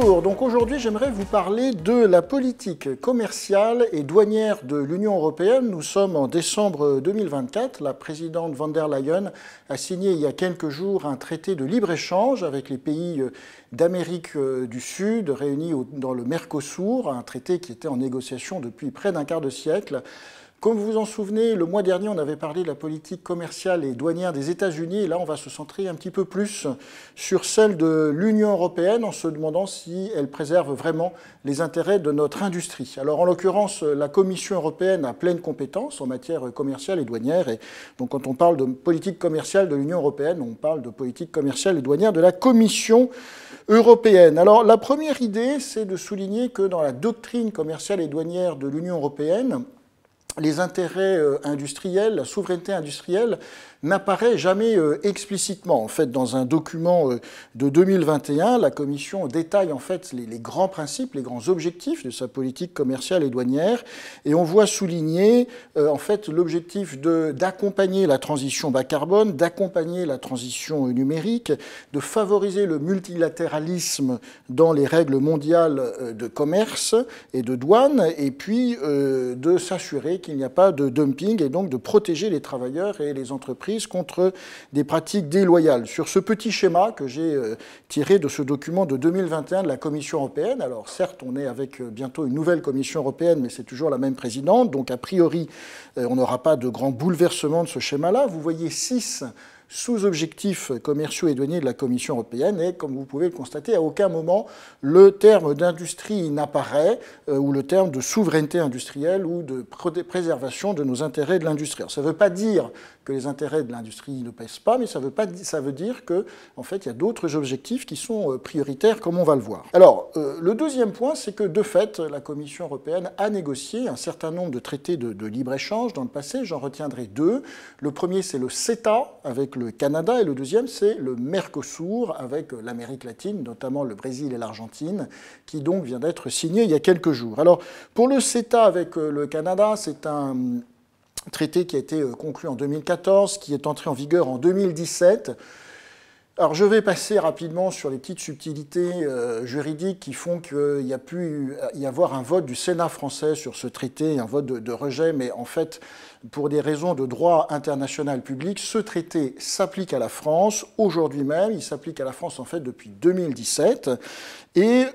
Bonjour, donc aujourd'hui j'aimerais vous parler de la politique commerciale et douanière de l'Union européenne. Nous sommes en décembre 2024, la présidente von der Leyen a signé il y a quelques jours un traité de libre-échange avec les pays d'Amérique du Sud réunis dans le Mercosur, un traité qui était en négociation depuis près d'un quart de siècle. Comme vous vous en souvenez, le mois dernier, on avait parlé de la politique commerciale et douanière des États-Unis, et là, on va se centrer un petit peu plus sur celle de l'Union européenne, en se demandant si elle préserve vraiment les intérêts de notre industrie. Alors, en l'occurrence, la Commission européenne a pleine compétence en matière commerciale et douanière, et donc quand on parle de politique commerciale de l'Union européenne, on parle de politique commerciale et douanière de la Commission européenne. Alors, la première idée, c'est de souligner que dans la doctrine commerciale et douanière de l'Union européenne, les intérêts industriels, la souveraineté industrielle n'apparaît jamais explicitement. En fait, dans un document de 2021, la Commission détaille en fait les grands principes, les grands objectifs de sa politique commerciale et douanière, et on voit souligner en fait l'objectif d'accompagner la transition bas carbone, d'accompagner la transition numérique, de favoriser le multilatéralisme dans les règles mondiales de commerce et de douane, et puis de s'assurer qu'il n'y a pas de dumping et donc de protéger les travailleurs et les entreprises contre des pratiques déloyales. Sur ce petit schéma que j'ai tiré de ce document de 2021 de la Commission européenne, alors certes on est avec bientôt une nouvelle Commission européenne, mais c'est toujours la même présidente, donc a priori on n'aura pas de grand bouleversement de ce schéma-là. Vous voyez 6 sous-objectifs commerciaux et douaniers de la Commission européenne, et comme vous pouvez le constater, à aucun moment le terme d'industrie n'apparaît, ou le terme de souveraineté industrielle ou de préservation de nos intérêts de l'industrie. Ça ne veut pas dire que les intérêts de l'industrie ne pèsent pas, mais ça veut dire que, en fait, il y a d'autres objectifs qui sont prioritaires, comme on va le voir. Alors, le deuxième point, c'est que, de fait, la Commission européenne a négocié un certain nombre de traités de libre-échange dans le passé. J'en retiendrai 2. Le premier, c'est le CETA, avec le Canada, et le deuxième, c'est le Mercosur, avec l'Amérique latine, notamment le Brésil et l'Argentine, qui donc vient d'être signé il y a quelques jours. Alors, pour le CETA avec le Canada, c'est un traité qui a été conclu en 2014, qui est entré en vigueur en 2017. Alors, je vais passer rapidement sur les petites subtilités juridiques qui font qu'il y a pu y avoir un vote du Sénat français sur ce traité, un vote de rejet, mais en fait, pour des raisons de droit international public, ce traité s'applique à la France aujourd'hui même. Il s'applique à la France en fait depuis 2017. Et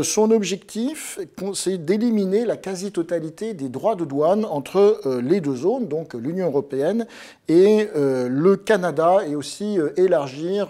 son objectif, c'est d'éliminer la quasi-totalité des droits de douane entre les deux zones, donc l'Union européenne et le Canada, et aussi élargir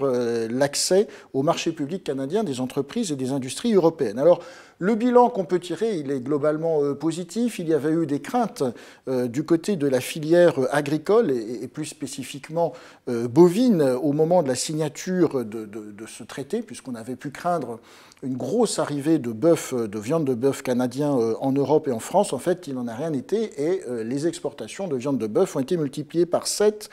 l'accès au marché public canadien des entreprises et des industries européennes. Alors, le bilan qu'on peut tirer, il est globalement positif. Il y avait eu des craintes du côté de la filière agricole et plus spécifiquement bovine au moment de la signature de ce traité, puisqu'on avait pu craindre une grosse arrivée de viande de bœuf canadien en Europe et en France. En fait, il n'en a rien été, et les exportations de viande de bœuf ont été multipliées par 7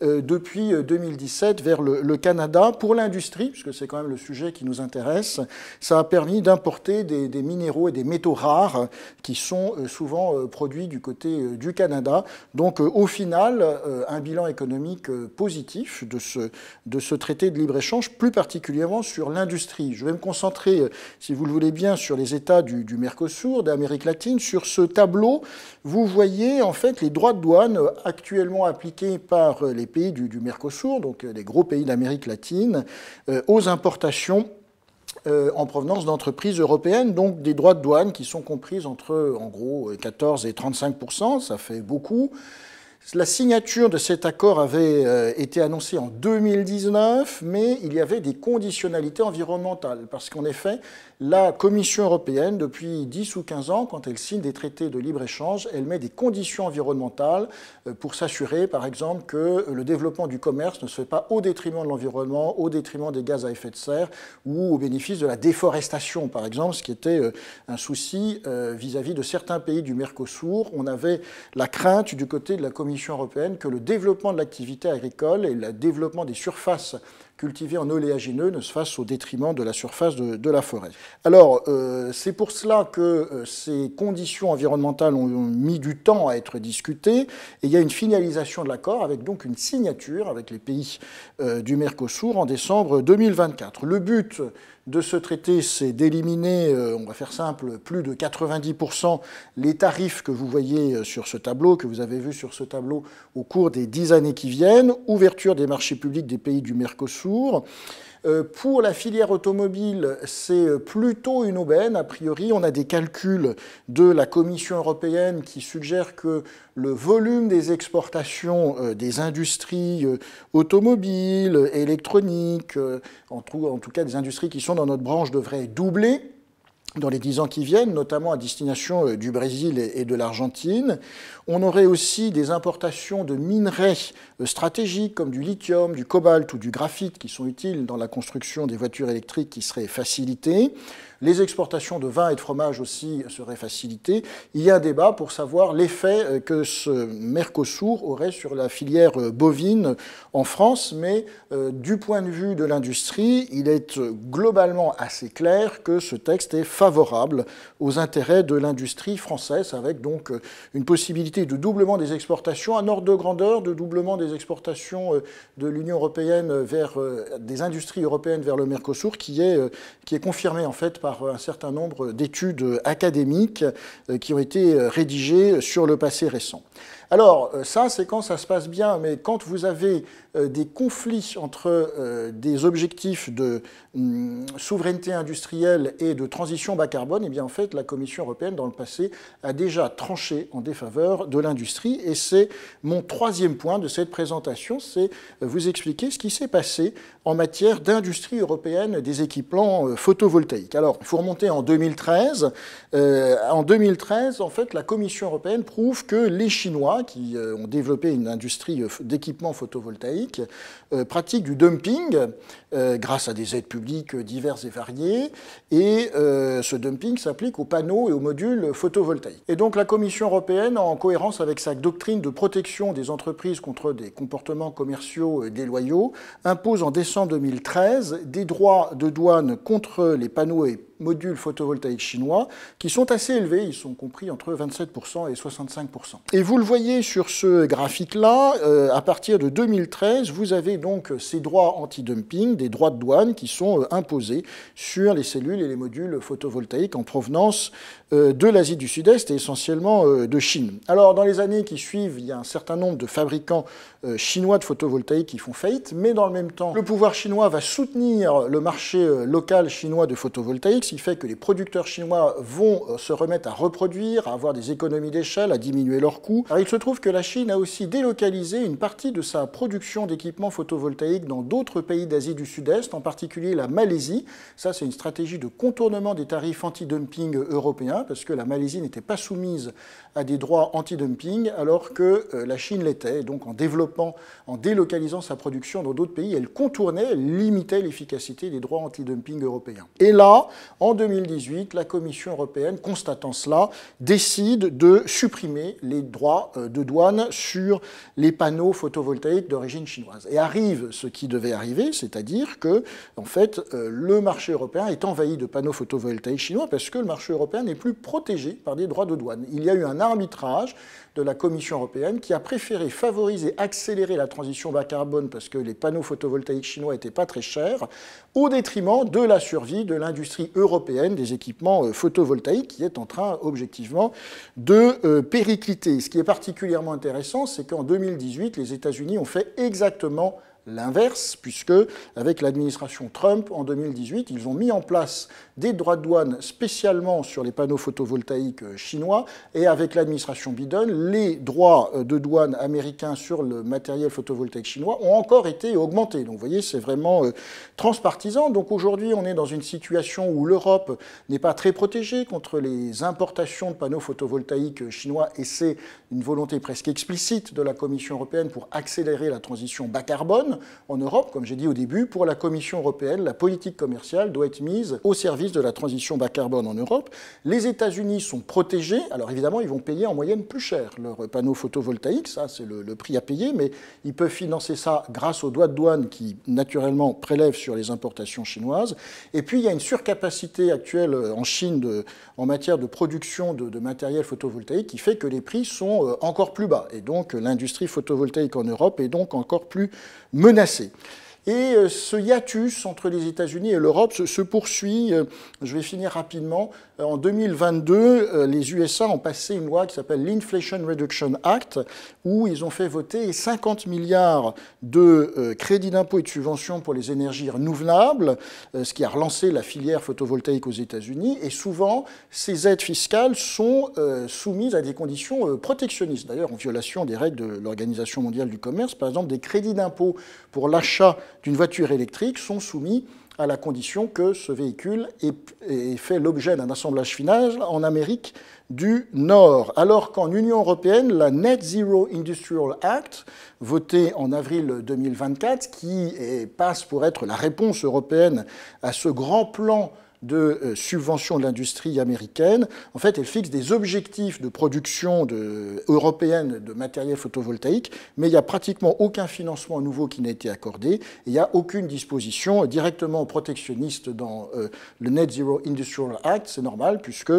depuis 2017 vers le Canada. Pour l'industrie, puisque c'est quand même le sujet qui nous intéresse, ça a permis d'importer des minéraux et des métaux rares qui sont souvent produits du côté du Canada. Donc au final, un bilan économique positif de ce traité de libre-échange, plus particulièrement sur l'industrie. Je vais me concentrer, si vous le voulez bien, sur les États du Mercosur, d'Amérique latine. Sur ce tableau, vous voyez en fait les droits de douane actuellement appliqués par les pays du Mercosur, donc les gros pays d'Amérique latine, aux importations en provenance d'entreprises européennes, donc des droits de douane qui sont comprises entre, en gros, 14 et 35%, ça fait beaucoup. La signature de cet accord avait été annoncée en 2019, mais il y avait des conditionnalités environnementales, parce qu'en effet, la Commission européenne, depuis 10 ou 15 ans, quand elle signe des traités de libre-échange, elle met des conditions environnementales pour s'assurer, par exemple, que le développement du commerce ne se fait pas au détriment de l'environnement, au détriment des gaz à effet de serre ou au bénéfice de la déforestation, par exemple, ce qui était un souci vis-à-vis de certains pays du Mercosur. On avait la crainte du côté de la Commission européenne que le développement de l'activité agricole et le développement des surfaces cultivés en oléagineux ne se fasse au détriment de la surface de la forêt. Alors, c'est pour cela que ces conditions environnementales ont mis du temps à être discutées, et il y a une finalisation de l'accord avec donc une signature avec les pays du Mercosur en décembre 2024. Le but de ce traité, c'est d'éliminer, on va faire simple, plus de 90% les tarifs que vous voyez sur ce tableau, que vous avez vu sur ce tableau au cours des 10 années qui viennent, ouverture des marchés publics des pays du Mercosur. Pour la filière automobile, c'est plutôt une aubaine. A priori, on a des calculs de la Commission européenne qui suggèrent que le volume des exportations des industries automobiles, électroniques, en tout cas des industries qui sont dans notre branche, devrait doubler dans les 10 ans qui viennent, notamment à destination du Brésil et de l'Argentine. On aurait aussi des importations de minerais stratégiques comme du lithium, du cobalt ou du graphite qui sont utiles dans la construction des voitures électriques qui seraient facilitées. Les exportations de vin et de fromage aussi seraient facilitées. Il y a un débat pour savoir l'effet que ce Mercosur aurait sur la filière bovine en France, mais du point de vue de l'industrie, il est globalement assez clair que ce texte est favorable aux intérêts de l'industrie française, avec donc une possibilité de doublement des exportations, un ordre de grandeur de doublement des exportations de l'Union européenne vers des industries européennes vers le Mercosur, qui est confirmé en fait par un certain nombre d'études académiques qui ont été rédigées sur le passé récent. Alors, ça, c'est quand ça se passe bien, mais quand vous avez des conflits entre des objectifs de souveraineté industrielle et de transition bas carbone, eh bien, en fait, la Commission européenne, dans le passé, a déjà tranché en défaveur de l'industrie. Et c'est mon troisième point de cette présentation, c'est vous expliquer ce qui s'est passé en matière d'industrie européenne des équipements photovoltaïques. Alors, il faut remonter en 2013. En 2013, en fait, la Commission européenne prouve que les Chinois, qui ont développé une industrie d'équipements photovoltaïques, pratiquent du dumping grâce à des aides publiques diverses et variées. Et ce dumping s'applique aux panneaux et aux modules photovoltaïques. Et donc la Commission européenne, en cohérence avec sa doctrine de protection des entreprises contre des comportements commerciaux déloyaux, impose en décembre 2013 des droits de douane contre les panneaux et modules photovoltaïques chinois qui sont assez élevés, ils sont compris entre 27% et 65%. Et vous le voyez sur ce graphique-là, à partir de 2013, vous avez donc ces droits anti-dumping, des droits de douane qui sont imposés sur les cellules et les modules photovoltaïques en provenance de l'Asie du Sud-Est et essentiellement de Chine. Alors dans les années qui suivent, il y a un certain nombre de fabricants chinois de photovoltaïques qui font faillite, mais dans le même temps, le pouvoir chinois va soutenir le marché local chinois de photovoltaïques, ce qui fait que les producteurs chinois vont se remettre à reproduire, à avoir des économies d'échelle, à diminuer leurs coûts. Alors il se trouve que la Chine a aussi délocalisé une partie de sa production d'équipements photovoltaïques dans d'autres pays d'Asie du Sud-Est, en particulier la Malaisie. Ça, c'est une stratégie de contournement des tarifs anti-dumping européens, parce que la Malaisie n'était pas soumise à des droits anti-dumping, alors que la Chine l'était. Et donc en développant, en délocalisant sa production dans d'autres pays, elle contournait, elle limitait l'efficacité des droits anti-dumping européens. Et là, en 2018, la Commission européenne, constatant cela, décide de supprimer les droits de douane sur les panneaux photovoltaïques d'origine chinoise. Et arrive ce qui devait arriver, c'est-à-dire que, en fait, le marché européen est envahi de panneaux photovoltaïques chinois parce que le marché européen n'est plus protégé par des droits de douane. Il y a eu un arbitrage de la Commission européenne qui a préféré favoriser, accélérer la transition bas carbone parce que les panneaux photovoltaïques chinois n'étaient pas très chers, au détriment de la survie de l'industrie européenne des équipements photovoltaïques qui est en train, objectivement, de péricliter. Ce qui est particulièrement intéressant, c'est qu'en 2018, les États-Unis ont fait exactement l'inverse, puisque avec l'administration Trump, en 2018, ils ont mis en place des droits de douane spécialement sur les panneaux photovoltaïques chinois, et avec l'administration Biden, les droits de douane américains sur le matériel photovoltaïque chinois ont encore été augmentés. Donc vous voyez, c'est vraiment transpartisan. Donc aujourd'hui, on est dans une situation où l'Europe n'est pas très protégée contre les importations de panneaux photovoltaïques chinois, et c'est une volonté presque explicite de la Commission européenne pour accélérer la transition bas carbone en Europe. Comme j'ai dit au début, pour la Commission européenne, la politique commerciale doit être mise au service de la transition bas carbone en Europe. Les États-Unis sont protégés. Alors évidemment, ils vont payer en moyenne plus cher leurs panneaux photovoltaïques. Ça, c'est le prix à payer, mais ils peuvent financer ça grâce aux droits de douane qui, naturellement, prélèvent sur les importations chinoises. Et puis, il y a une surcapacité actuelle en Chine en matière de production de matériel photovoltaïque qui fait que les prix sont encore plus bas. Et donc, l'industrie photovoltaïque en Europe est donc encore plus menacée. Et ce hiatus entre les États-Unis et l'Europe se poursuit. Je vais finir rapidement. En 2022, les USA ont passé une loi qui s'appelle l'Inflation Reduction Act, où ils ont fait voter 50 milliards de crédits d'impôt et de subventions pour les énergies renouvelables, ce qui a relancé la filière photovoltaïque aux États-Unis. Et souvent, ces aides fiscales sont soumises à des conditions protectionnistes, d'ailleurs en violation des règles de l'Organisation mondiale du commerce. Par exemple, des crédits d'impôt pour l'achat d'une voiture électrique sont soumis à la condition que ce véhicule ait fait l'objet d'un assemblage final en Amérique du Nord. Alors qu'en Union européenne, la Net Zero Industrial Act, votée en avril 2024, qui passe pour être la réponse européenne à ce grand plan de subvention de l'industrie américaine, en fait, elle fixe des objectifs de production européenne de matériel photovoltaïque, mais il n'y a pratiquement aucun financement nouveau qui n'a été accordé, et il n'y a aucune disposition directement protectionniste dans le Net Zero Industrial Act, c'est normal, puisque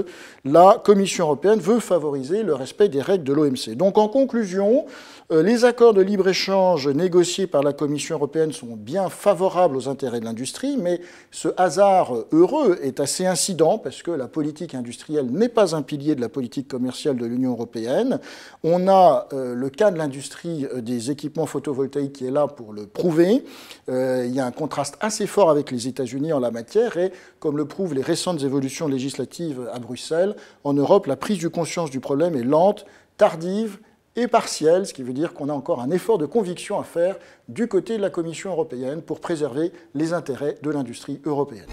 la Commission européenne veut favoriser le respect des règles de l'OMC. Donc, en conclusion, les accords de libre-échange négociés par la Commission européenne sont bien favorables aux intérêts de l'industrie, mais ce hasard heureux est assez incident parce que la politique industrielle n'est pas un pilier de la politique commerciale de l'Union européenne. On a le cas de l'industrie des équipements photovoltaïques qui est là pour le prouver. Il y a un contraste assez fort avec les États-Unis en la matière et, comme le prouvent les récentes évolutions législatives à Bruxelles, en Europe, la prise de conscience du problème est lente, tardive et partielle, ce qui veut dire qu'on a encore un effort de conviction à faire du côté de la Commission européenne pour préserver les intérêts de l'industrie européenne.